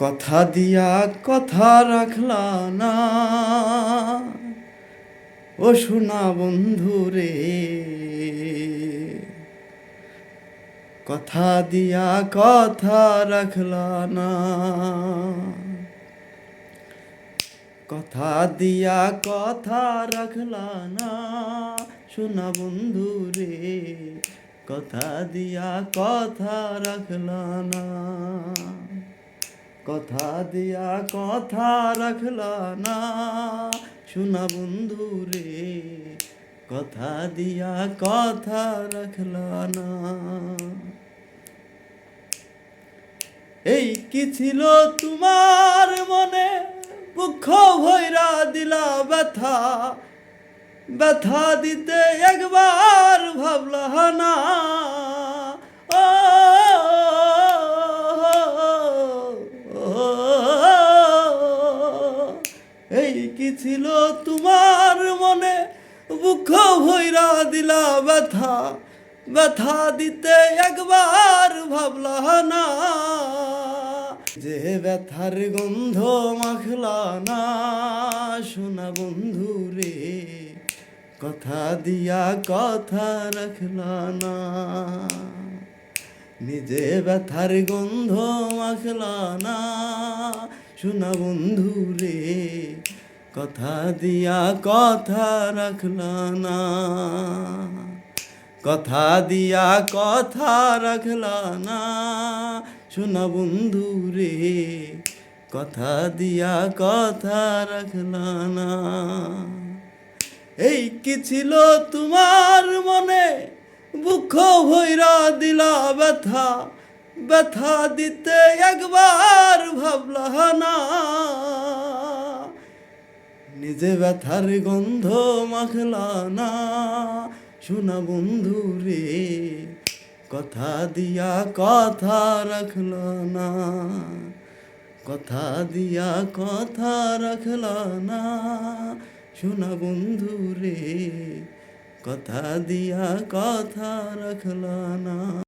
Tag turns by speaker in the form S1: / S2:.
S1: কথা দিয়া কথা রাখলা না, ও সোনা বন্ধু রে। কথা দিয়া কথা রাখলা না, কথা দিয়া কথা রাখলা না, সোনা বন্ধু রে। কথা দিয়া কথা রাখলা না, কথা দিয়া কথা রাখলা না, সোনা বন্ধু রে। কথা দিয়া কথা রাখলা না। এই কি ছিল তোমার মনে, দুঃখ ভৈরা দিলা ব্যথা, ব্যথা দিতে একবার ভাবলা না। ও, এই কি ছিল তোমার মনে, দুঃখ ভৈরা দিলা ব্যথা, ব্যথা দিতে একবার ভাবলা না। যে ব্যথার গন্ধ মাখলা না, সোনা বন্ধু রে। কথা দিয়া কথা রাখলা না, নিজে ব্যথার গন্ধ মাখলা না, সোনা বন্ধু রে। কথা দিয়া কথা রাখলা না, কথা দিয়া কথা রাখলা না, সোনা বন্ধু রে। কথা দিয়া কথা রাখলা না। এই কি ছিল তোমার মনে, দুঃখ ভৈরা দিলা ব্যথা, ব্যথা দিতে একবার ভাবলা না। নিজে ব্যথার গন্ধ মাখলা না, সোনা বন্ধু রে। কথা দিয়া কথা রাখলা না, কথা দিয়া কথা রাখলা না, সোনা বন্ধু রে। কথা দিয়া কথা রাখলা না।